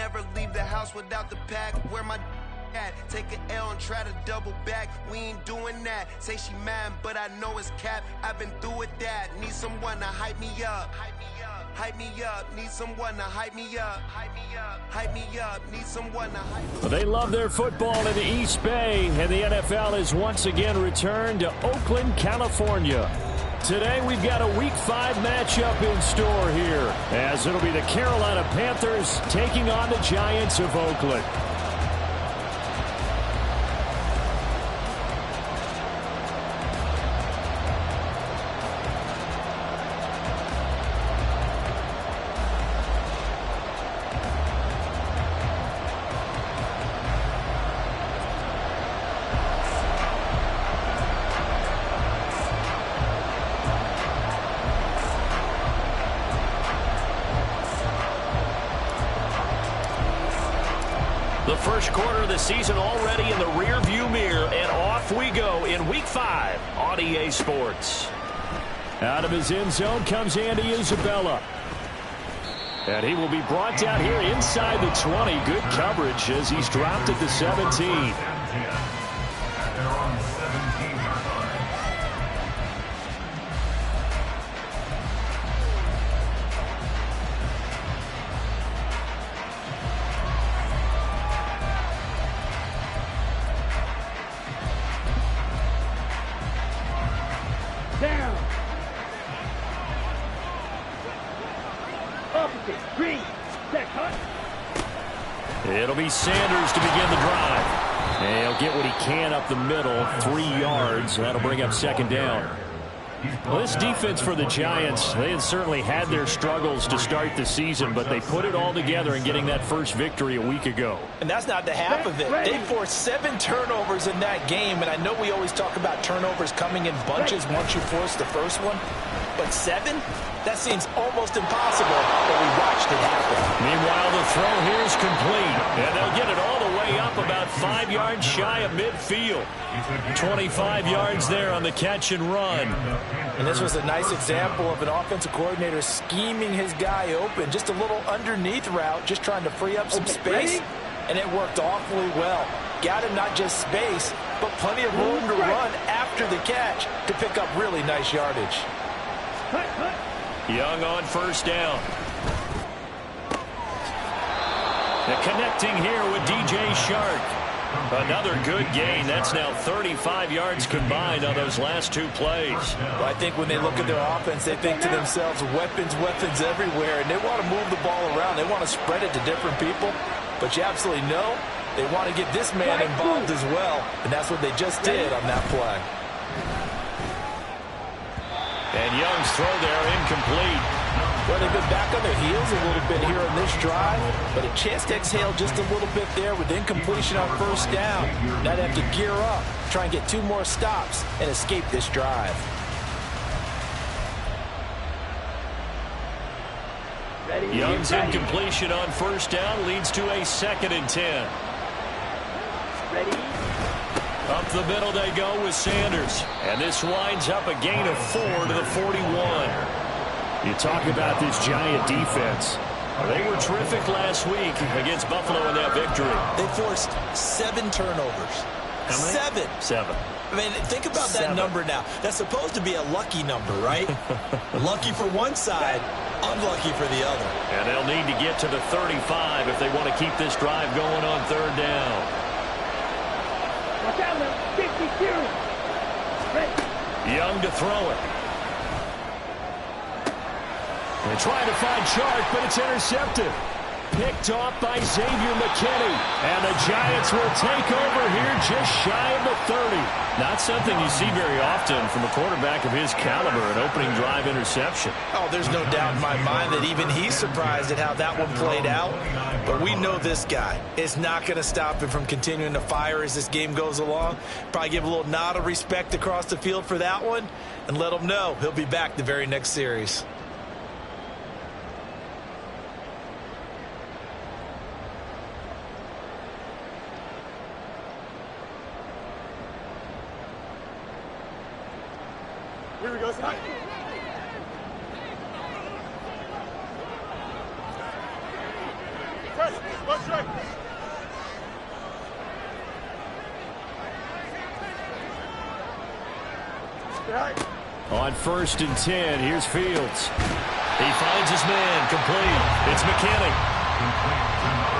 never leave the house without the pack. Where my at? Take an L and try to double back. We ain't doing that. Say she mad, but I know it's cap. I've been through with that. Need someone to hype me up. Hype me up. Hype me up. Need someone to hype me up. Hype me up. Hype me up. Need someone to hype me up. They love their football in the East Bay, and the NFL has once again returned to Oakland, California. Today we've got a Week 5 matchup in store here, as it'll be the Carolina Panthers taking on the Giants of Oakland. The first quarter of the season already in the rear-view mirror, and off we go in Week 5 on EA Sports. Out of his end zone comes Andy Isabella. And he will be brought down here inside the 20. Good coverage as he's dropped at the 17. Down. Opposite. Green. Set. Cut. It'll be Sanders to begin the drive. And he'll get what he can up the middle. 3 yards. That'll bring up second down. Well, this defense for the Giants, they had certainly had their struggles to start the season, but they put it all together in getting that first victory a week ago. And that's not the half of it. They forced 7 turnovers in that game, and I know we always talk about turnovers coming in bunches once you force the first one, but 7? That seems almost impossible, but we watched it happen. Meanwhile, the throw here is complete, and they'll get it all the way up about 5 yards shy of midfield. 25 yards there on the catch and run. And this was a nice example of an offensive coordinator scheming his guy open. Just a little underneath route, just trying to free up some space. And it worked awfully well. Got him not just space, but plenty of room to run after the catch to pick up really nice yardage. Young on first down. They're connecting here with DJ Shark. Another good gain. That's now 35 yards combined on those last 2 plays. Well, I think when they look at their offense, they think to themselves, weapons, weapons everywhere, and they want to move the ball around. They want to spread it to different people. But you absolutely know they want to get this man involved as well, and that's what they just did on that play. And Young's throw there incomplete. Well, they've been back on their heels a little bit here on this drive, but a chance to exhale just a little bit there with incompletion on first down. Now they have to gear up, try and get 2 more stops, and escape this drive. Young's incompletion on first down leads to a 2nd and 10. Up the middle they go with Sanders. And this winds up a gain of 4 to the 41. You talk about this Giant defense. They were terrific last week against Buffalo in that victory. They forced 7 turnovers. How many? 7. I mean, think about that number now. That's supposed to be a lucky number, right? Lucky for one side, unlucky for the other. And they'll need to get to the 35 if they want to keep this drive going on 3rd down. Watch out now. 52. Ready. Young to throw it. They're trying to find Chark, but it's intercepted. Picked off by Xavier McKinney. And the Giants will take over here just shy of the 30. Not something you see very often from a quarterback of his caliber, an opening drive interception. Oh, there's no doubt in my mind that even he's surprised at how that one played out. But we know this guy is not going to stop him from continuing to fire as this game goes along. Probably give a little nod of respect across the field for that one and let him know he'll be back the very next series. Here we go. Press. On 1st and 10, here's Fields. He finds his man, complete. It's McKinney.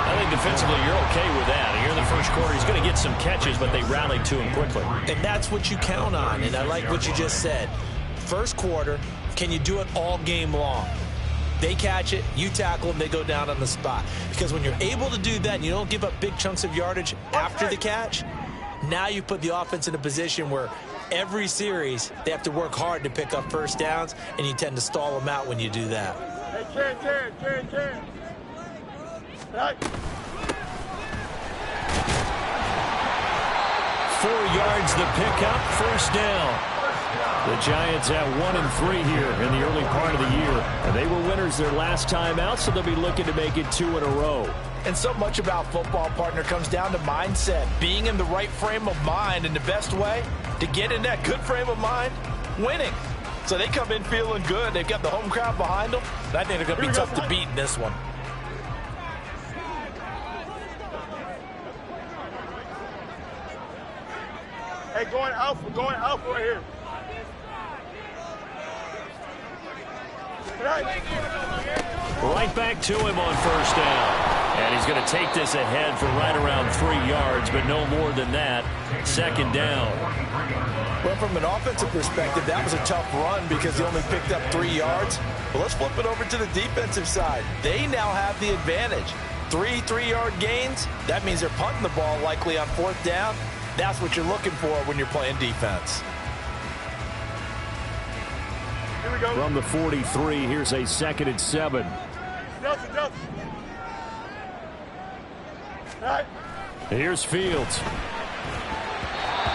I think defensively you're okay with that. Here in the first quarter, he's going to get some catches, but they rallied to him quickly. And that's what you count on, and I like what you just said. First quarter, can you do it all game long? They catch it, you tackle them, they go down on the spot. Because when you're able to do that and you don't give up big chunks of yardage after the catch, now you put the offense in a position where every series they have to work hard to pick up first downs, and you tend to stall them out when you do that. Hey, Karen. 4 yards the pickup, first down. The Giants at 1-3 here in the early part of the year. And they were winners their last time out, so they'll be looking to make it 2 in a row. And so much about football, partner, comes down to mindset. Being in the right frame of mind, and the best way to get in that good frame of mind, winning. So they come in feeling good. They've got the home crowd behind them. And I think they're going to be tough to beat in this one. Hey, going alpha right here. Right back to him on first down. And he's going to take this ahead for right around 3 yards, but no more than that. Second down. Well, from an offensive perspective, that was a tough run because he only picked up 3 yards. But let's flip it over to the defensive side. They now have the advantage. 3 3-yard gains. That means they're punting the ball likely on 4th down. That's what you're looking for when you're playing defense. Here we go. From the 43, here's a 2nd and 7. Delta. All right. Here's Fields.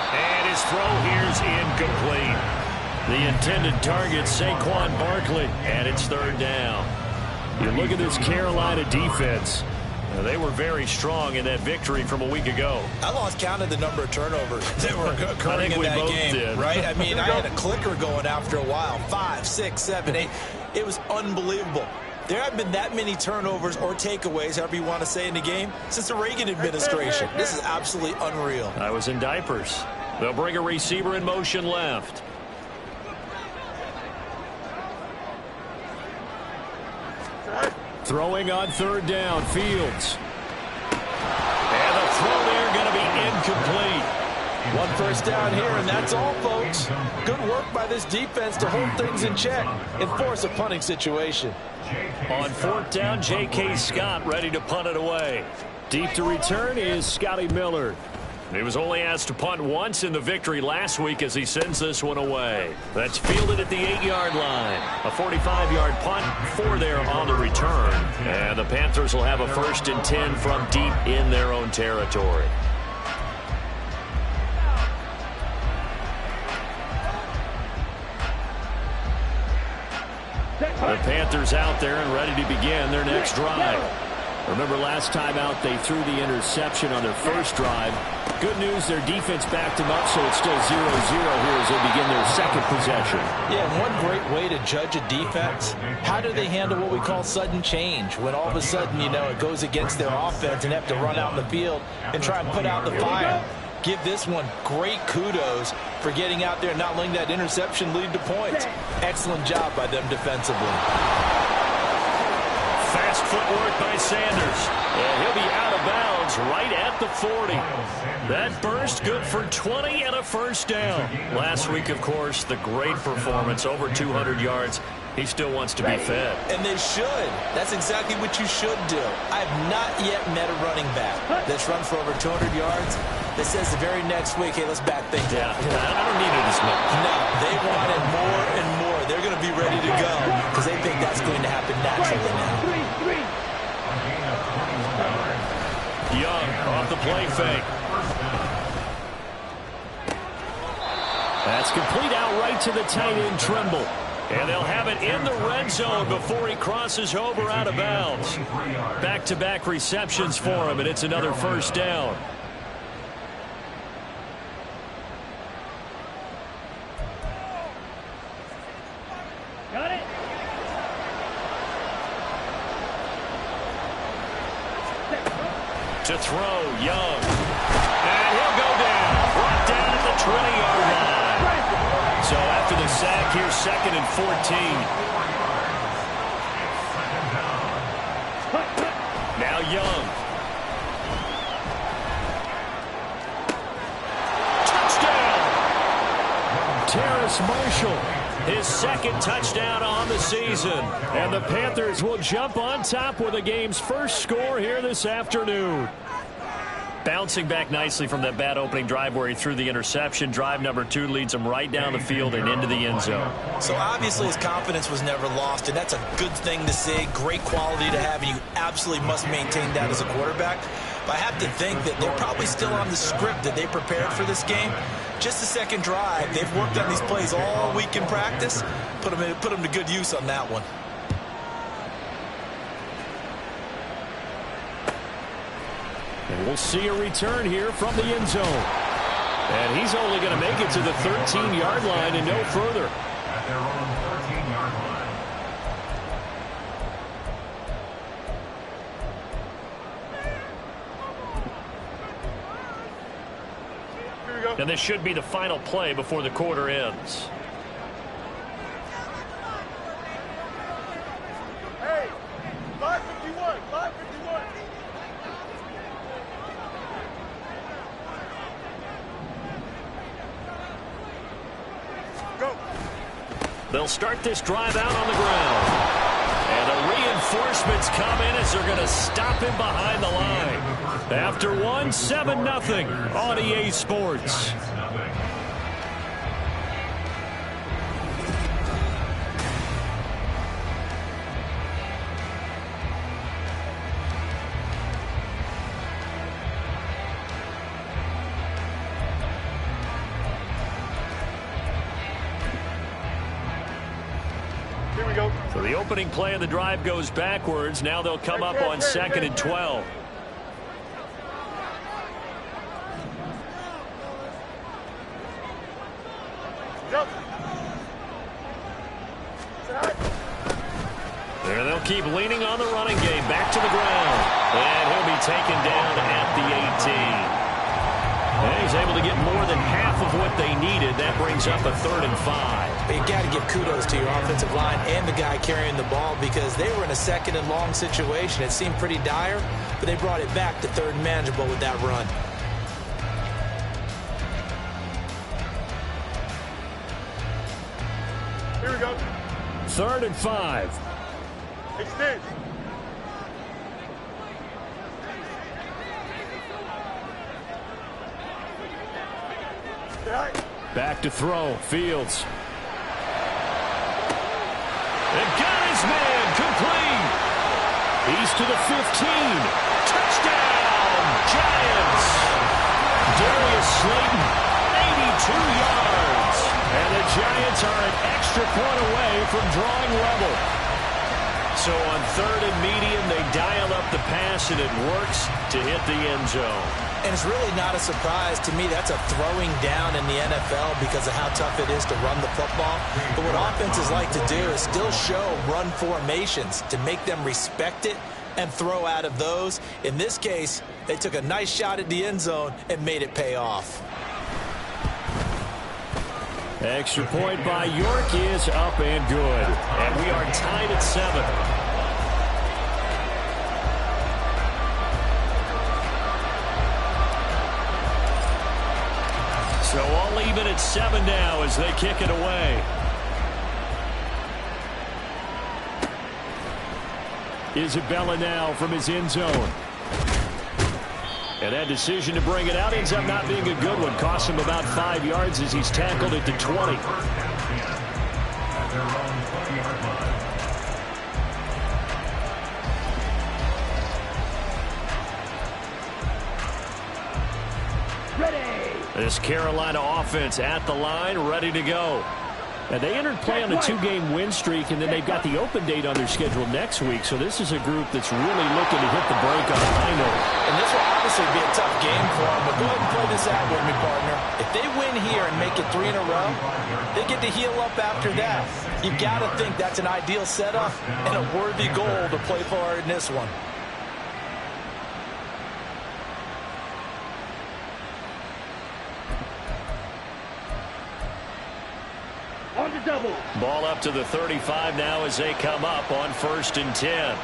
And his throw here's incomplete. The intended target, Saquon Barkley, and it's 3rd down. You look at this Carolina defense. They were very strong in that victory from a week ago. I lost count of the number of turnovers that were occurring in that game, right? I mean, I had a clicker going after a while. 5, 6, 7, 8. It was unbelievable. There haven't been that many turnovers or takeaways, however you want to say, in the game since the Reagan administration. This is absolutely unreal. I was in diapers. They'll bring a receiver in motion left. Throwing on 3rd down, Fields. And the throw there going to be incomplete. 1 first down here, and that's all, folks. Good work by this defense to hold things in check and force a punting situation. On 4th down, J.K. Scott ready to punt it away. Deep to return is Scotty Miller. He was only asked to punt once in the victory last week as he sends this one away. That's fielded at the 8-yard line. A 45-yard punt, 4 there on the return. And the Panthers will have a 1st and 10 from deep in their own territory. The Panthers out there and ready to begin their next drive. Remember last time out they threw the interception on their first drive. Good news, their defense backed them up, so it's still 0-0 here as they begin their second possession. Yeah, and one great way to judge a defense, how do they handle what we call sudden change? When all of a sudden, you know, it goes against their offense and they have to run out in the field and try and put out the fire. Give this one great kudos for getting out there and not letting that interception lead to points. Excellent job by them defensively. Fast footwork by Sanders. And he'll be out of bounds right at the 40. That burst good for 20 and a first down. Last week, of course, the great performance, over 200 yards. He still wants to be fed. And they should. That's exactly what you should do. I have not yet met a running back that's run for over 200 yards that says the very next week, hey, let's back things up. I don't need it as much. No, they want it more and more. They're going to be ready to go because they think that's going to happen naturally now. Young off the play fake. That's complete out right to the tight end, Trimble. And they'll have it in the red zone before he crosses over out of bounds. Back-to-back receptions for him, and it's another first down. Got it. To throw, Young. And he'll go down. Brought down at the 20-yard line. So after the sack here, 2nd and 14. Now Young. Touchdown! Terrace Marshall, his 2nd touchdown on the season. And the Panthers will jump on top with the game's first score here this afternoon. Bouncing back nicely from that bad opening drive where he threw the interception. Drive number 2 leads him right down the field and into the end zone. So obviously his confidence was never lost, and that's a good thing to see. Great quality to have, and you absolutely must maintain that as a quarterback. But I have to think that they're probably still on the script that they prepared for this game. Just the 2nd drive. They've worked on these plays all week in practice. Put them to good use on that one. And we'll see a return here from the end zone. And he's only going to make it to the 13-yard line and no further. At their own 13-yard line. Here we go. And this should be the final play before the quarter ends. Hey, 551, 551. Go. They'll start this drive out on the ground. And the reinforcements come in as they're going to stop him behind the line. After one, 7-0 on EA Sports. Here we go. So the opening play of the drive goes backwards. Now they'll come up on 2nd and 12. Jump. There they'll keep leaning on the running game. Back to the ground. And he'll be taken down at the 18. And he's able to get more than half of what they needed. That brings up a 3rd and 5. But you got to give kudos to your offensive line and the guy carrying the ball, because they were in a 2nd and long situation. It seemed pretty dire, but they brought it back to 3rd and manageable with that run. Here we go. 3rd and 5. Extend. Stay high. Back to throw. Fields. And got his man. Complete. He's to the 15. Touchdown. Giants. Darius Slayton. 82 yards. And the Giants are an extra point away from drawing level. So on 3rd and medium, they dial up the pass, and it works to hit the end zone. And it's really not a surprise to me. That's a throwing down in the NFL because of how tough it is to run the football. But what offenses like to do is still show run formations to make them respect it and throw out of those. In this case, they took a nice shot at the end zone and made it pay off. Extra point by York is up and good. And we are tied at 7. So all even at 7 now as they kick it away. Isabella now from his end zone. And that decision to bring it out ends up not being a good one. Costs him about 5 yards as he's tackled at the 20. At their own 20-yard line. Ready. This Carolina offense at the line, ready to go. And they entered play on a 2-game win streak, and then they've got the open date on their schedule next week. So this is a group that's really looking to hit the break on a high note. And this will obviously be a tough game for them, but go ahead and play this out with me, partner. If they win here and make it 3 in a row, they get to heal up after that. You've got to think that's an ideal setup and a worthy goal to play for in this one. On Ball up to the 35 now as they come up on 1st and 10.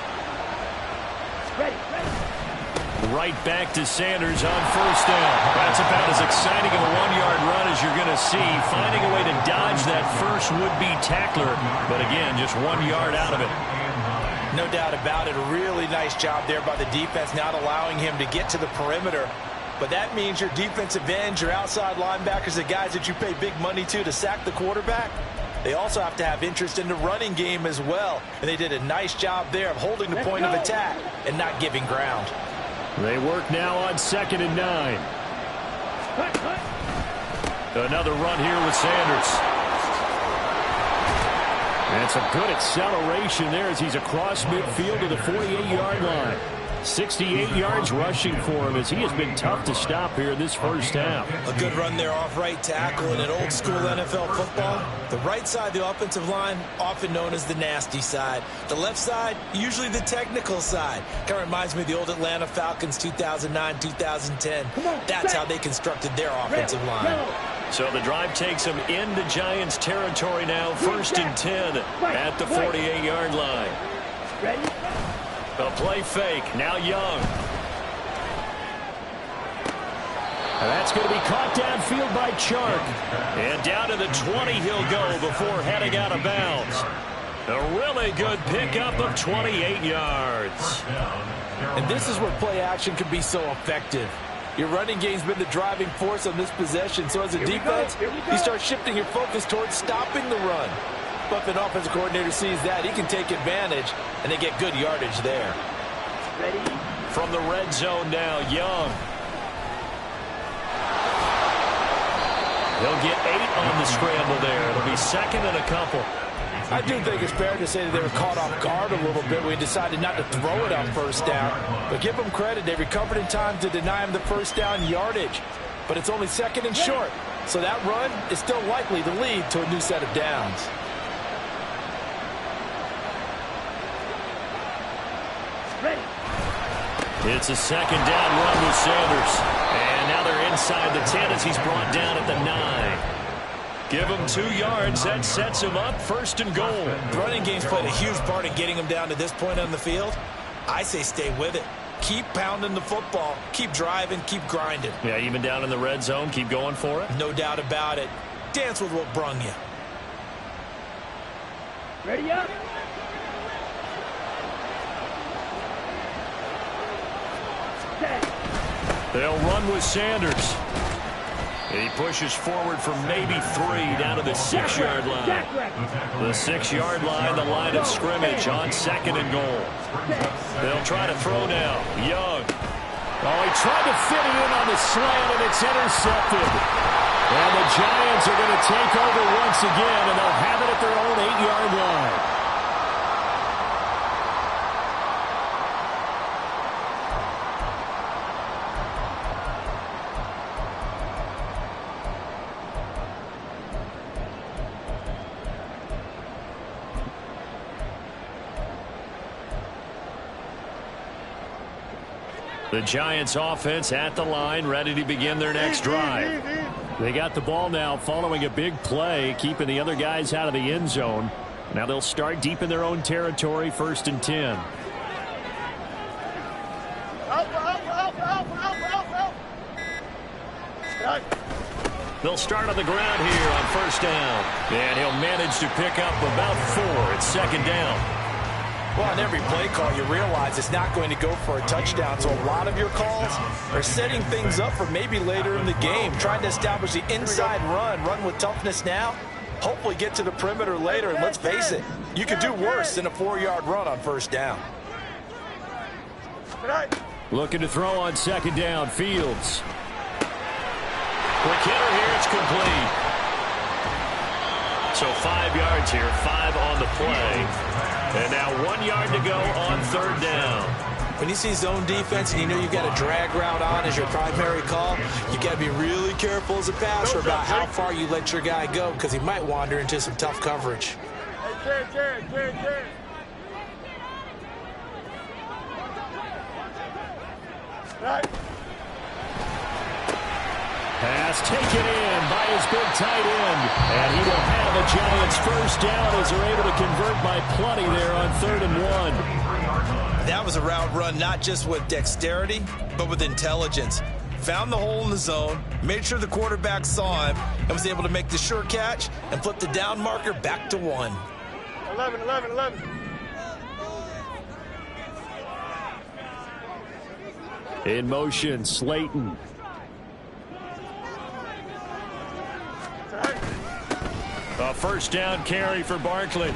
Right back to Sanders on 1st down. That's about as exciting of a 1-yard run as you're going to see. Finding a way to dodge that first would-be tackler. But again, just 1 yard out of it. No doubt about it. A really nice job there by the defense, not allowing him to get to the perimeter. But that means your defensive ends, your outside linebackers, the guys that you pay big money to sack the quarterback, they also have to have interest in the running game as well. And they did a nice job there of holding the point of attack and not giving ground. They work now on 2nd and 9. Another run here with Sanders. That's a good acceleration there as he's across midfield to the 48-yard line. 68 yards rushing for him as he has been tough to stop here this first half. A good run there off right tackle in an old-school NFL football. The right side of the offensive line, often known as the nasty side. The left side, usually the technical side. Kind of reminds me of the old Atlanta Falcons 2009-2010. That's how they constructed their offensive line. So the drive takes them into Giants territory now. 1st and 10 at the 48-yard line. Ready? A play fake. Now Young. And that's going to be caught downfield by Chark. And down to the 20 he'll go before heading out of bounds. A really good pickup of 28 yards. And this is where play action can be so effective. Your running game's been the driving force on this possession. So as a defense, you start shifting your focus towards stopping the run. But if an offensive coordinator sees that, he can take advantage, and they get good yardage there. Ready? From the red zone now, Young. He'll get 8 on the scramble there. It'll be 2nd and a couple. I do think it's fair to say that they were caught off guard a little bit when he decided not to throw it on 1st down. But give them credit. They recovered in time to deny him the 1st down yardage. But it's only 2nd and short. So that run is still likely to lead to a new set of downs. It's a 2nd down run with Sanders. And now they're inside the 10 as he's brought down at the 9. Give him 2 yards. That sets him up 1st and goal. The running game's played a huge part in getting him down to this point on the field. I say stay with it. Keep pounding the football. Keep driving. Keep grinding. Yeah, even down in the red zone, keep going for it. No doubt about it. Dance with what brung you. Ready up? They'll run with Sanders. He pushes forward for maybe 3 down to the 6-yard line. The 6-yard line, the line of scrimmage on 2nd and goal. They'll try to throw now. Young. Oh, he tried to fit it in on the slant, and it's intercepted. And the Giants are going to take over once again, and they'll have it at their own 8-yard line. The Giants offense at the line, ready to begin their next drive. They got the ball now following a big play, keeping the other guys out of the end zone. Now they'll start deep in their own territory, 1st and 10. They'll start on the ground here on 1st down. And he'll manage to pick up about 4. It's 2nd down. Well, on every play call, you realize it's not going to go for a touchdown. So a lot of your calls are setting things up for maybe later in the game, trying to establish the inside run with toughness now, hopefully get to the perimeter later. And let's face it, you could do worse than a 4-yard run on 1st down. Looking to throw on 2nd down, Fields. Quick hitter here, it's complete. So 5 yards here, 5 on the play. And now 1 yard to go on 3rd down. When you see zone defense and you know you've got a drag route on as your primary call, you got to be really careful as a passer about how far you let your guy go because he might wander into some tough coverage. Hey, Jared. Pass taken in by his big tight end. And he will have a Giants first down as they're able to convert by plenty there on 3rd and 1. That was a route run not just with dexterity, but with intelligence. Found the hole in the zone, made sure the quarterback saw him, and was able to make the sure catch and flip the down marker back to 1. 11, 11, 11. In motion, Slayton. A first down carry for Barkley. And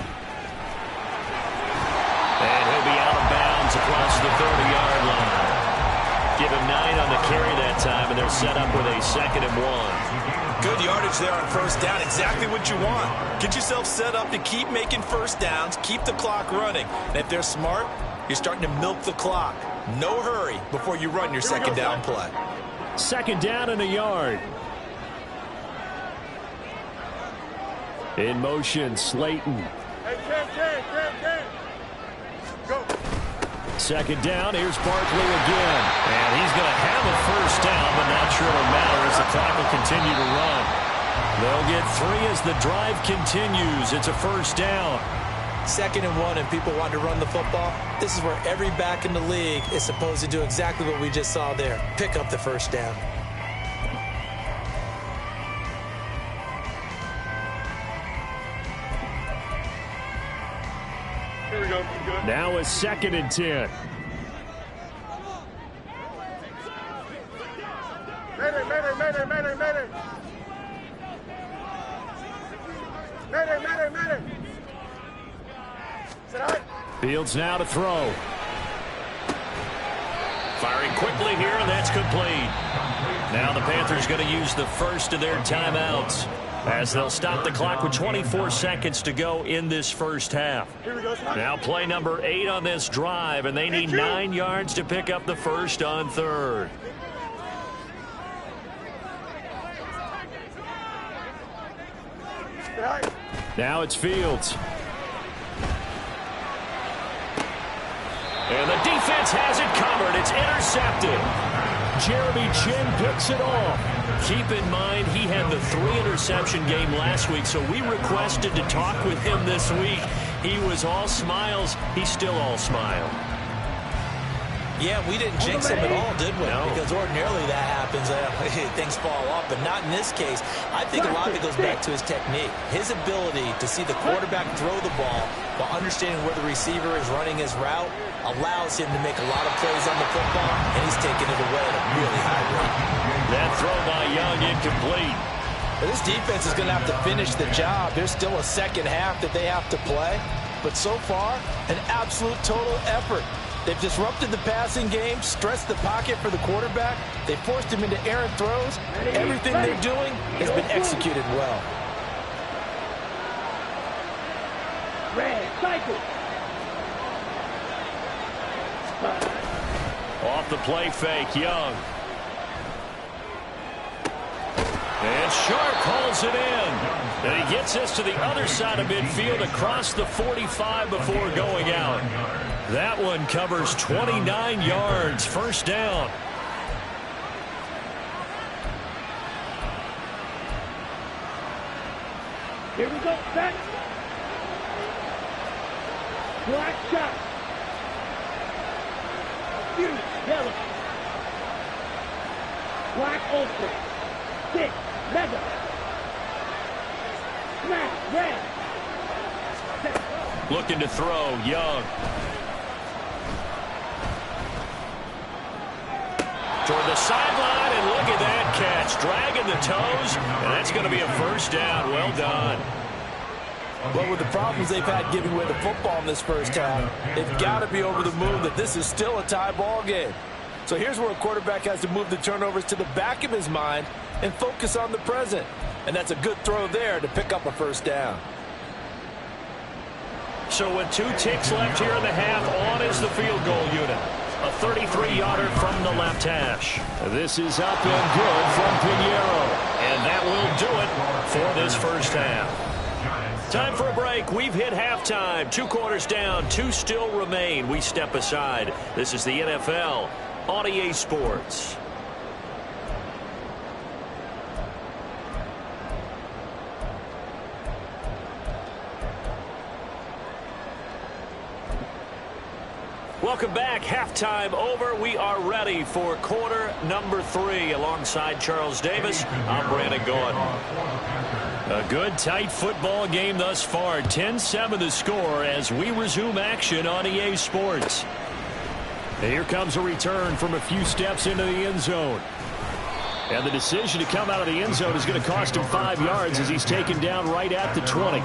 he'll be out of bounds across the 30-yard line. Give him 9 on the carry that time, and they're set up with a 2nd and 1. Good yardage there on first down. Exactly what you want. Get yourself set up to keep making first downs, keep the clock running. And if they're smart, you're starting to milk the clock. No hurry before you run your second down play. 2nd down and a yard. In motion, Slayton. Hey, Ken. Go. 2nd down, here's Barkley again. And he's going to have a first down, but not sure it'll matter as the clock will continue to run. They'll get 3 as the drive continues. It's a first down. 2nd and 1 and people want to run the football. This is where every back in the league is supposed to do exactly what we just saw there. Pick up the first down. Here we go. Good. Now a 2nd and 10. Mayday. Sit high. Fields now to throw. Firing quickly here, and that's complete. Now the Panthers going to use the first of their timeouts as they'll stop the clock with 24 seconds to go in this first half. Here we go. Now play number 8 on this drive, and they need 9 yards to pick up the first on 3rd. Sit high. Now it's Fields. And the defense has it covered. It's intercepted. Jeremy Chin picks it off. Keep in mind, he had the 3-interception game last week, so we requested to talk with him this week. He was all smiles. He's still all smile. Yeah, we didn't jinx him at all, did we? No. Because ordinarily that happens. Things fall off, but not in this case. I think a lot of it goes back to his technique. His ability to see the quarterback throw the ball while understanding where the receiver is running his route allows him to make a lot of plays on the football, and he's taking it away at a really high rate. That throw by Young incomplete. This defense is going to have to finish the job. There's still a second half that they have to play, but so far, an absolute total effort. They've disrupted the passing game, stressed the pocket for the quarterback. They forced him into errant throws. Everything they're doing has been executed well. Red, cycle. Off the play fake, Young. And Sharp hauls it in. And he gets this to the other side of midfield across the 45 before going out. That one covers 29 yards. First down. Here we go, back. Black shot. Huge, yellow. Black ultra. 6, mega. Smash, red. Looking to throw, Young. Toward the sideline, and look at that catch. Dragging the toes, and that's going to be a first down. Well done. Well, with the problems they've had giving away the football in this first half, they've got to be over the moon that this is still a tie ball game. So here's where a quarterback has to move the turnovers to the back of his mind and focus on the present. And that's a good throw there to pick up a first down. So with 2 ticks left here in the half, on is the field goal unit. A 33-yarder from the left hash. This is up and good from Pinheiro. And that will do it for this first half. Time for a break. We've hit halftime. 2 quarters down, 2 still remain. We step aside. This is the NFL on EA Sports. Welcome back. Halftime over. We are ready for quarter number 3. Alongside Charles Davis, I'm Brandon Gaughan. A good, tight football game thus far. 10-7 the score as we resume action on EA Sports. And here comes a return from a few steps into the end zone. And the decision to come out of the end zone is going to cost him 5 yards as he's taken down right at the 20.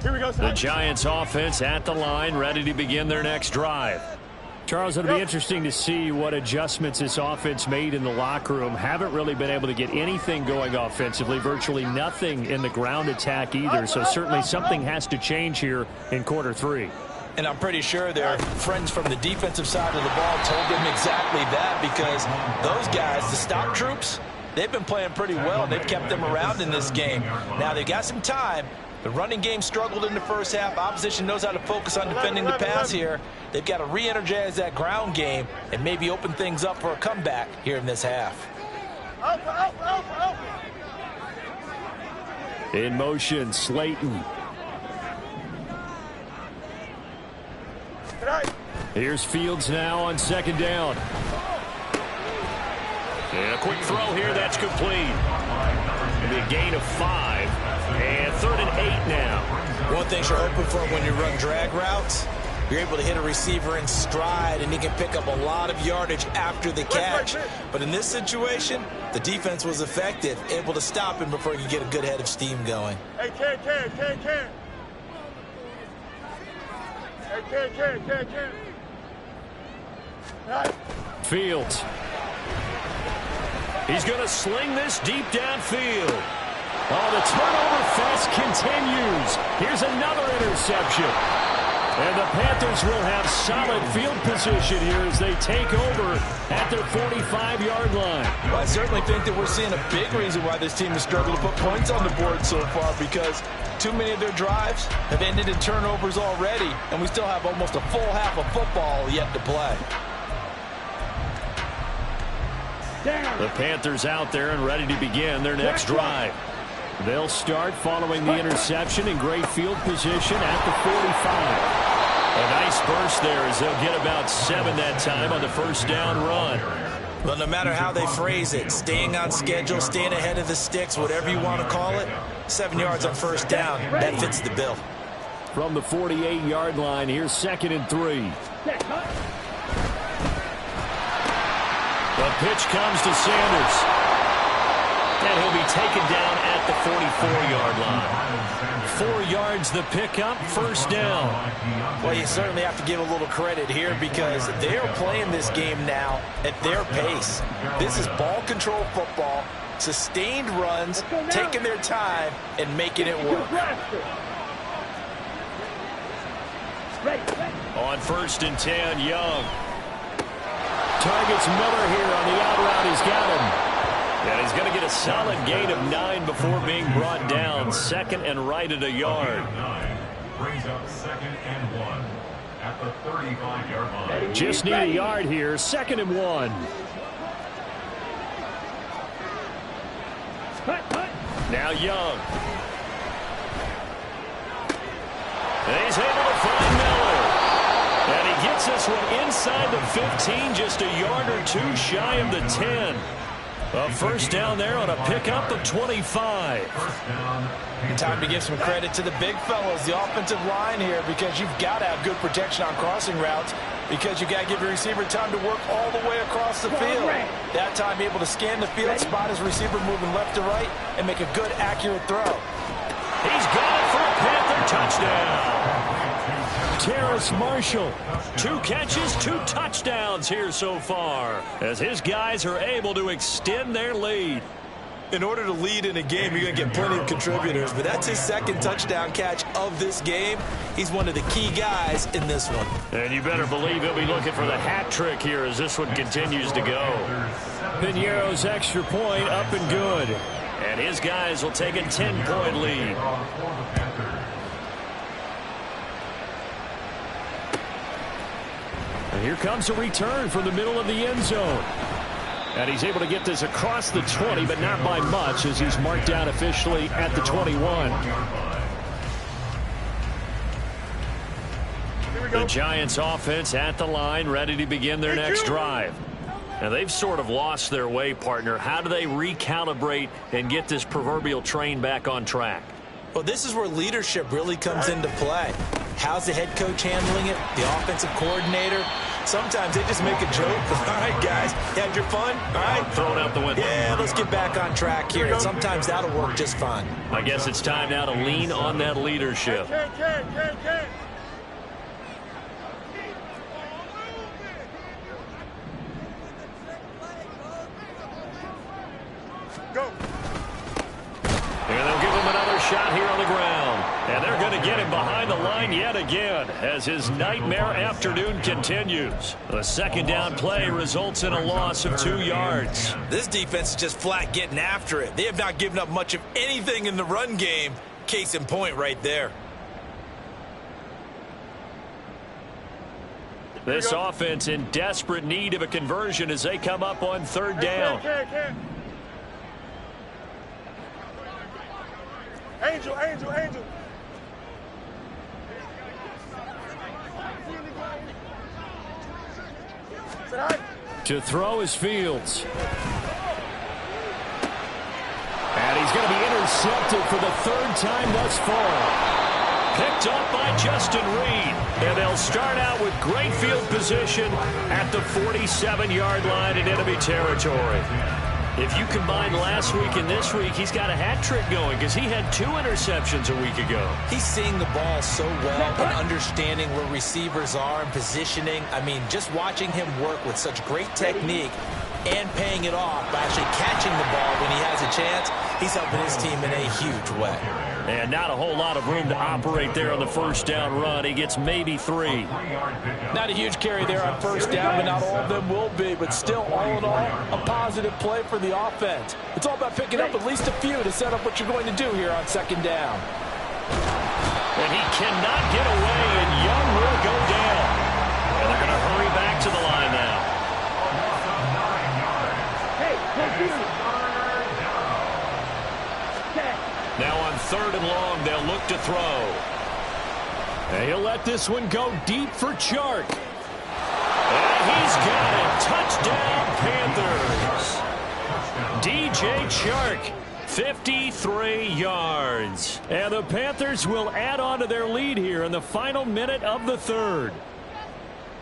Here we go, The Giants offense at the line, ready to begin their next drive. Charles, it'll be interesting to see what adjustments this offense made in the locker room. Haven't really been able to get anything going offensively, virtually nothing in the ground attack either. So certainly something has to change here in quarter 3. And I'm pretty sure their friends from the defensive side of the ball told them exactly that, because those guys, the stop troops, they've been playing pretty well. They've kept them around in this game. Now they got some time. The running game struggled in the first half. Opposition knows how to focus on defending the pass here. They've got to re-energize that ground game and maybe open things up for a comeback here in this half. In motion, Slayton. Here's Fields now on second down. And a quick throw here, that's complete. It'll be a gain of 5. And 3rd and 8 now. One thing you're hoping for when you run drag routes, you're able to hit a receiver in stride, and he can pick up a lot of yardage after the catch. But in this situation, the defense was effective, able to stop him before you get a good head of steam going. Hey, Ken. Hey, Ken. Right. Fields. He's going to sling this deep downfield. Oh, the turnover fest continues. Here's another interception. And the Panthers will have solid field position here as they take over at their 45-yard line. Well, I certainly think that we're seeing a big reason why this team has struggled to put points on the board so far, because too many of their drives have ended in turnovers already, and we still have almost a full half of football yet to play. The Panthers out there and ready to begin their next drive. They'll start following the interception in great field position at the 45. A nice burst there as they'll get about 7 that time on the first down run. Well, no matter how they phrase it, staying on schedule, staying ahead of the sticks, whatever you want to call it, 7 yards on first down, that fits the bill. From the 48-yard line, here's 2nd and 3. The pitch comes to Sanders. And he'll be taken down at the 44-yard line. 4 yards the pickup, first down. Well, you certainly have to give a little credit here because they are playing this game now at their pace. This is ball control football, sustained runs, taking their time, and making it work. On 1st and 10, Young. Targets Miller here on the out route. He's got him. And he's going to get a solid gain of 9 before being brought down. 2nd and right at a yard. Brings up 2nd and 1 at the 35-yard line. Just need a yard here. 2nd and 1. Now Young. And he's able to find Miller. And he gets this one inside the 15, just a yard or 2 shy of the 10. A first down there on a pickup of 25. And time to give some credit to the big fellas, the offensive line here, because you've got to have good protection on crossing routes, because you've got to give your receiver time to work all the way across the field. That time able to scan the field, spot his receiver moving left to right, and make a good, accurate throw. He's got it for a Panther touchdown. Terrace Marshall, 2 catches, 2 touchdowns here so far, as his guys are able to extend their lead. In order to lead in a game, you're going to get plenty of contributors, but that's his 2nd touchdown catch of this game. He's one of the key guys in this one. And you better believe he'll be looking for the hat trick here as this one continues to go. Piñeiro's extra point up and good. And his guys will take a 10-point lead. Here comes a return from the middle of the end zone. And he's able to get this across the 20, but not by much, as he's marked down officially at the 21. The Giants offense at the line, ready to begin their next drive. Now, they've sort of lost their way, partner. How do they recalibrate and get this proverbial train back on track? Well, this is where leadership really comes into play. How's the head coach handling it? The offensive coordinator? Sometimes they just make a joke. All right, guys, you had your fun? All right. Throw it out the window. Yeah, let's get back on track here. And sometimes that'll work just fine. I guess it's time now to lean on that leadership. Go. And they'll give him another shot here on the ground. And they're going to get him behind the line yet again as his nightmare afternoon continues. The second down play results in a loss of 2 yards. This defense is just flat getting after it. They have not given up much of anything in the run game. Case in point right there. This offense in desperate need of a conversion as they come up on third down. Angel. To throw is Fields. And he's going to be intercepted for the third time thus far. Picked up by Justin Reed. And they'll start out with great field position at the 47-yard line in enemy territory. If you combine last week and this week, he's got a hat trick going because he had 2 interceptions a week ago. He's seeing the ball so well and understanding where receivers are and positioning. I mean, just watching him work with such great technique and paying it off by actually catching the ball when he has a chance, he's helping his team in a huge way. And not a whole lot of room to operate there on the first down run. He gets maybe 3. Not a huge carry there on first down, but not all of them will be. But still, all in all, a positive play for the offense. It's all about picking up at least a few to set up what you're going to do here on second down. And he cannot get away, and Young will go down. And they're going to hurry back to the line now. Now on third and long, they'll look to throw. And he'll let this one go deep for Chark. And he's got it. Touchdown, Panthers. DJ Chark, 53 yards. And the Panthers will add on to their lead here in the final minute of the third.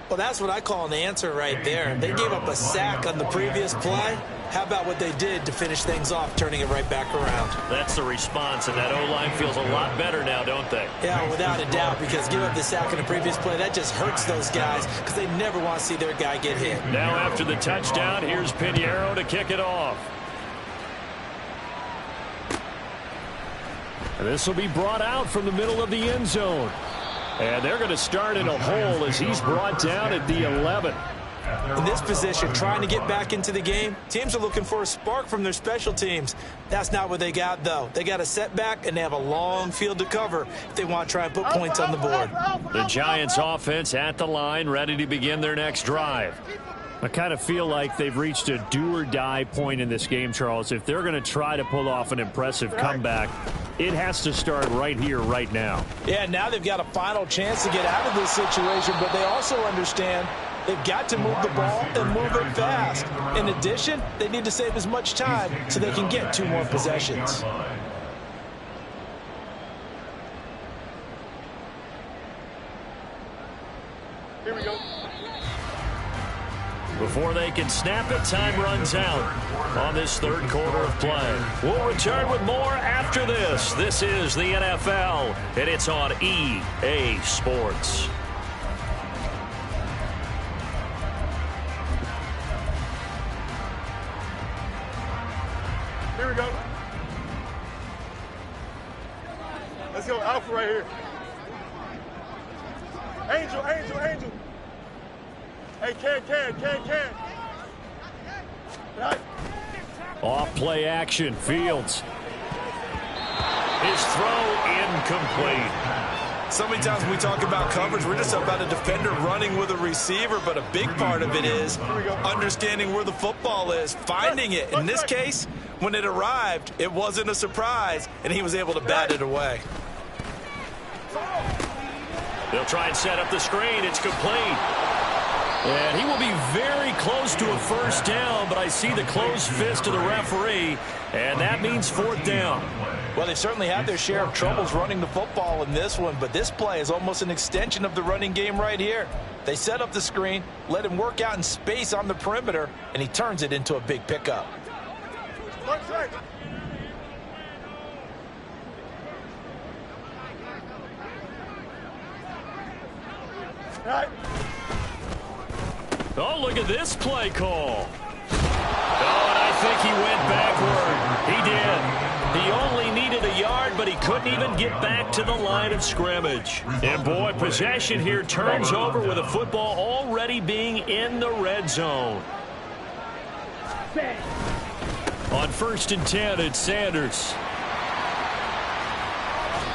Well, that's what I call an answer right there. They gave up a sack on the previous play. How about what they did to finish things off, turning it right back around? That's the response, and that O-line feels a lot better now, don't they? Yeah, without a doubt, because giving up the sack in the previous play, that just hurts those guys because they never want to see their guy get hit. Now after the touchdown, here's Pinheiro to kick it off. And this will be brought out from the middle of the end zone. And they're going to start in a hole as he's brought down at the 11. In this position, trying to get back into the game, teams are looking for a spark from their special teams. That's not what they got, though. They got a setback, and they have a long field to cover if they want to try and put points on the board. The Giants offense at the line, ready to begin their next drive. I kind of feel like they've reached a do-or-die point in this game, Charles. If they're going to try to pull off an impressive comeback, it has to start right here, right now. Yeah, now they've got a final chance to get out of this situation, but they also understand they've got to move the ball and move it fast. In addition, they need to save as much time so they can get 2 more possessions. Here we go. Before they can snap it, time runs out on this third quarter of play. We'll return with more after this. This is the NFL, and it's on EA Sports. Here we go. Let's go, Alpha right here. Angel. Hey, can. Right. Off play action, Fields. His throw incomplete. So many times when we talk about coverage, we're just about a defender running with a receiver, but a big part of it is understanding where the football is, finding it. In this case, when it arrived, it wasn't a surprise, and he was able to bat it away. They'll try and set up the screen. It's complete. And he will be very close to a first down, but I see the closed fist of the referee, and that means fourth down. Well, they certainly had their share of troubles running the football in this one, but this play is almost an extension of the running game right here. They set up the screen, let him work out in space on the perimeter, and he turns it into a big pickup. Oh, look at this play call. Oh, and I think he went backward. He did. He only needed a yard, but he couldn't even get back to the line of scrimmage. And, boy, possession here turns over with the football already being in the red zone. On 1st and 10, it's Sanders.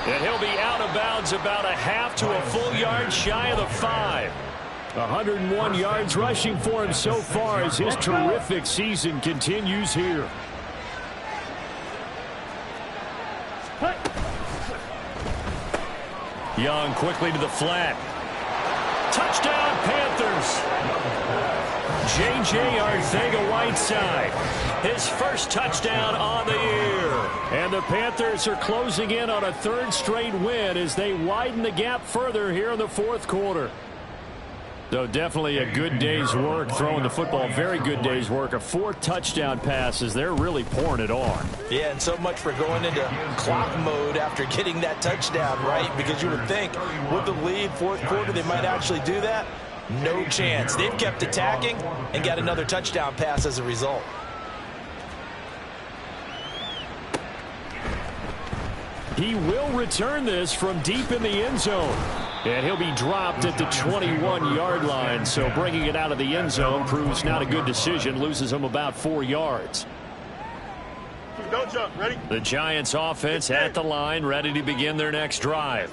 And he'll be out of bounds about a half to a full yard shy of the 5. 101 yards rushing for him so far as his terrific season continues here. Young quickly to the flat. Touchdown, Panthers. J.J. Arcega-Whiteside, his first touchdown on the year. And the Panthers are closing in on a 3rd straight win as they widen the gap further here in the 4th quarter. So definitely a good day's work throwing the football. Very good day's work. A 4th touchdown pass as they're really pouring it on. Yeah, and so much for going into clock mode after getting that touchdown, right? Because you would think with the lead, 4th quarter, they might actually do that. No chance. They've kept attacking and got another touchdown pass as a result. He will return this from deep in the end zone. And he'll be dropped at the 21-yard line. So bringing it out of the end zone proves not a good decision. Loses him about 4 yards. Don't jump. Ready? The Giants offense at the line, ready to begin their next drive.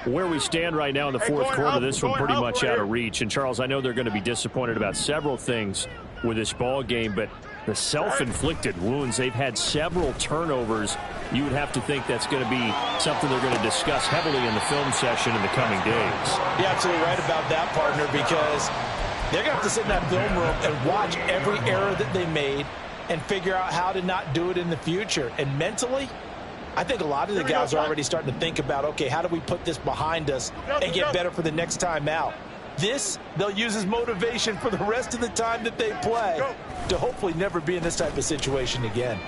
Where we stand right now in the 4th quarter, this one pretty much out of reach. And, Charles, I know they're going to be disappointed about several things with this ball game, but the self-inflicted wounds, they've had several turnovers. You would have to think that's going to be something they're going to discuss heavily in the film session in the coming days. You're absolutely right about that, partner, because they're going to have to sit in that film room and watch every error that they made and figure out how to not do it in the future. And mentally, I think a lot of the guys are already starting to think about, okay, how do we put this behind us and get better for the next time out? This, they'll use as motivation for the rest of the time that they play to hopefully never be in this type of situation again.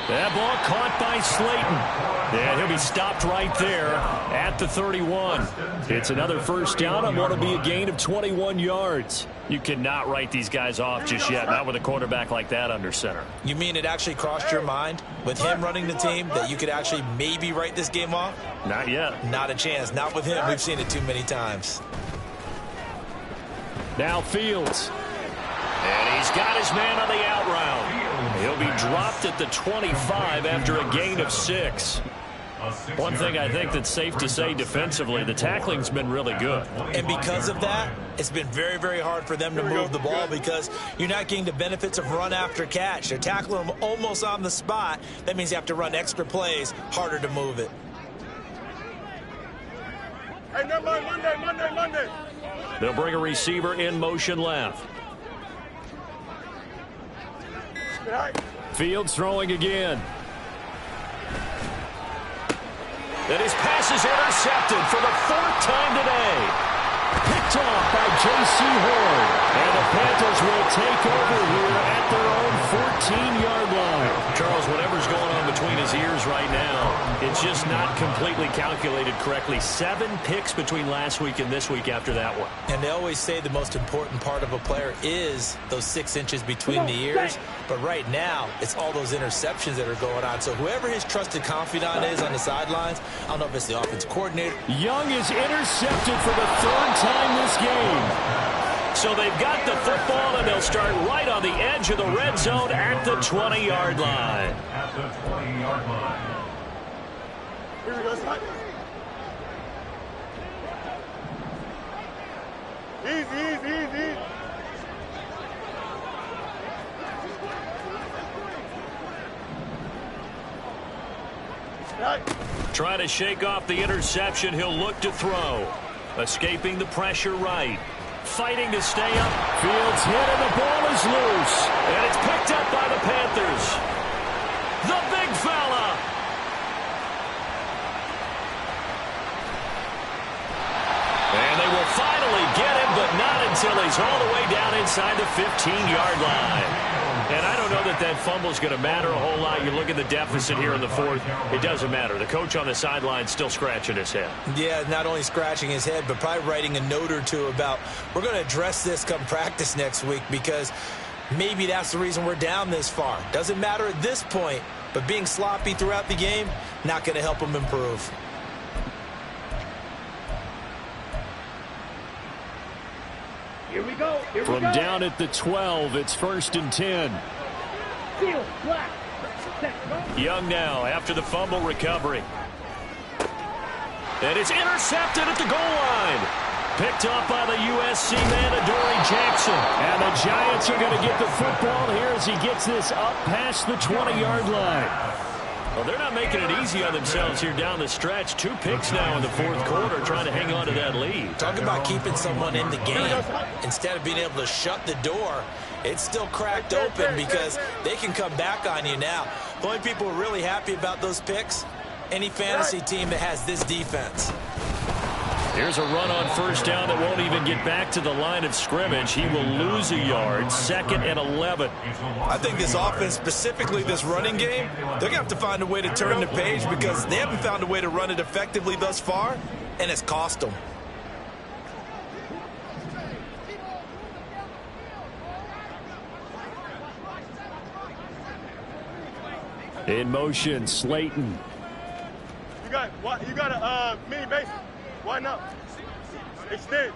That ball caught by Slayton. And he'll be stopped right there at the 31. It's another first down and what'll be a gain of 21 yards. You cannot write these guys off just yet, not with a quarterback like that under center. You mean it actually crossed your mind with him running the team that you could actually maybe write this game off? Not yet. Not a chance. Not with him. We've seen it too many times. Now Fields. And he's got his man on the out route. He'll be dropped at the 25 after a gain of 6. One thing I think that's safe to say defensively, the tackling's been really good. And because of that, it's been very, very hard for them to move the ball because you're not getting the benefits of run after catch. They're tackling them almost on the spot. That means you have to run extra plays, harder to move it. Hey, no, Monday. They'll bring a receiver in motion left. Fields throwing again. And his pass is intercepted for the 4th time today. Picked off by J.C. Horn. And the Panthers will take over here at their own 14-yard line. Charles, whatever's going on between his ears right now, it's just not completely calculated correctly. 7 picks between last week and this week after that one. And they always say the most important part of a player is those 6 inches between the ears. But right now, it's all those interceptions that are going on. So whoever his trusted confidant is on the sidelines, I don't know if it's the offensive coordinator. Young is intercepted for the 3rd time this game. So they've got the football, and they'll start right on the edge of the red zone at the 20-yard line. At the 20-yard line. Here we go, Trying to shake off the interception. He'll look to throw. Escaping the pressure right. Fighting to stay up. Fields hit and the ball is loose. And it's picked up by the Panthers. The big fella. And they will finally get him, but not until he's all the way down inside the 15-yard line. And I don't know that that fumble is going to matter a whole lot. You look at the deficit here in the fourth. It doesn't matter. The coach on the sideline still scratching his head. Yeah, not only scratching his head, but probably writing a note or two about we're going to address this come practice next week because maybe that's the reason we're down this far. Doesn't matter at this point, but being sloppy throughout the game, not going to help him improve. Here we go. From down at the 12, it's 1st and 10. Field, black. Young now after the fumble recovery. And it's intercepted at the goal line. Picked up by the USC man, Adoree Jackson. And the Giants are going to get the football here as he gets this up past the 20-yard line. Well, they're not making it easy on themselves here down the stretch. 2 picks now in the fourth quarter trying to hang on to that lead. Talk about keeping someone in the game. Instead of being able to shut the door, it's still cracked open because they can come back on you now. The only people who are really happy about those picks, any fantasy team that has this defense. Here's a run on first down that won't even get back to the line of scrimmage. He will lose a yard. 2nd and 11. I think this offense, specifically this running game, they're going to have to find a way to turn the page because they haven't found a way to run it effectively thus far, and it's cost them. In motion, Slayton. You got a mini base. Why not? Extend.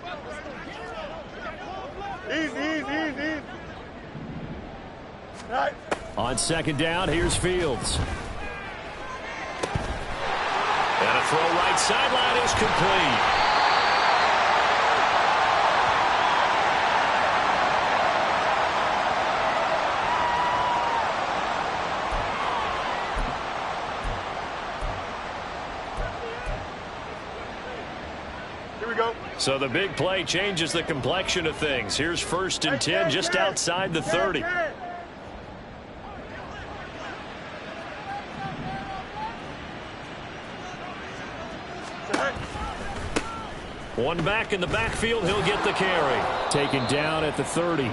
Easy. All right. On 2nd down, here's Fields. And a throw right sideline is complete. So the big play changes the complexion of things. Here's 1st and 10 just outside the 30. One back in the backfield, he'll get the carry. Taken down at the 30.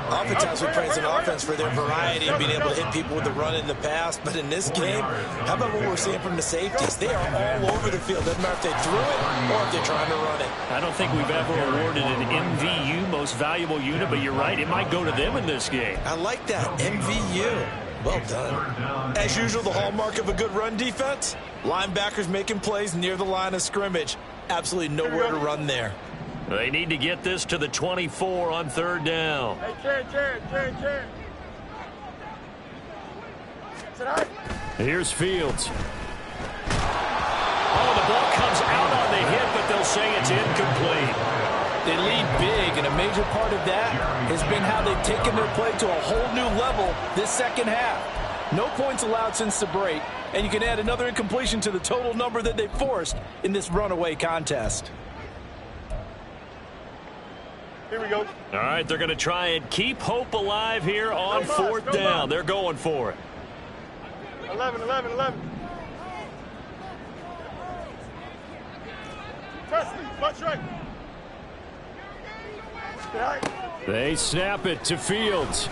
Oftentimes we praise an offense for their variety and being able to hit people with the run in the pass. But in this game, how about what we're seeing from the safeties? They are all over the field. Doesn't matter if they threw it or if they're trying to run it. I don't think we've ever awarded an MVU, most valuable unit, but you're right, it might go to them in this game. I like that, MVU. Well done. As usual, the hallmark of a good run defense, linebackers making plays near the line of scrimmage. Absolutely nowhere to run there. They need to get this to the 24 on 3rd down. Hey, Chair. Here's Fields. Oh, the ball comes out on the hit, but they'll say it's incomplete. They lead big, and a major part of that has been how they've taken their play to a whole new level this second half. No points allowed since the break, and you can add another incompletion to the total number that they forced in this runaway contest. Here we go. All right, they're going to try and keep hope alive here on 4th down. They're going for it. 11. Press me. Punch right. They snap it to Fields.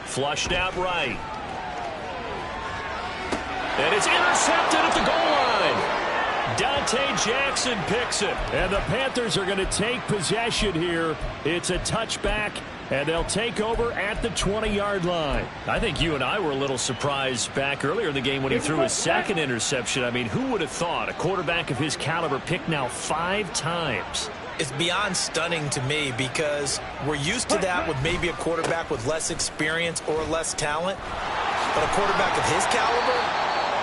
Flushed out right. And it's intercepted at the goal line. Dante Jackson picks it. And the Panthers are going to take possession here. It's a touchback, and they'll take over at the 20-yard line. I think you and I were a little surprised back earlier in the game when he threw his 2nd interception. I mean, who would have thought a quarterback of his caliber picked now 5 times? It's beyond stunning to me because we're used to that with maybe a quarterback with less experience or less talent. But a quarterback of his caliber,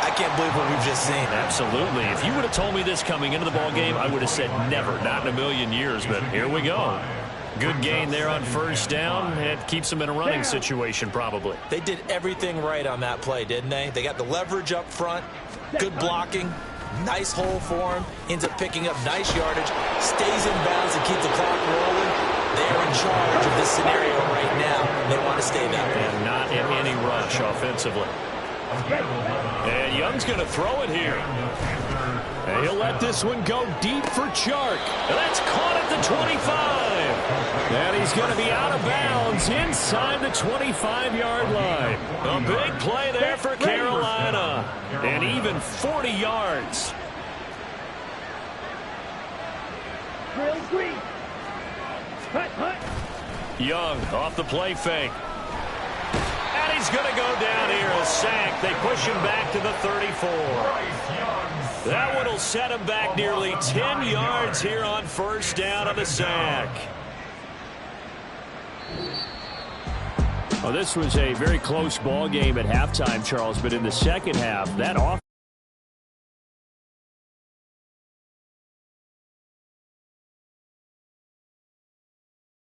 I can't believe what we've just seen. Absolutely. If you would have told me this coming into the ball game, I would have said never, not in a million years. But here we go. Good gain there on first down. It keeps them in a running situation probably. They did everything right on that play, didn't they? They got the leverage up front, good blocking, nice hole for him, ends up picking up nice yardage, stays in bounds and keeps the clock rolling. They're in charge of this scenario right now. They want to stay that way. And not in any rush offensively. And Young's going to throw it here. And he'll let this one go deep for Chark. And that's caught at the 25. And he's going to be out of bounds inside the 25-yard line. A big play there for Carolina. And even 40 yards. Drill green. Hut, hut. Young off the play fake. And he's going to go down here, a sack. They push him back to the 34. That one will set him back nearly 10 yards here on first down on the sack. Well, this was a very close ball game at halftime, Charles, but in the second half, that offense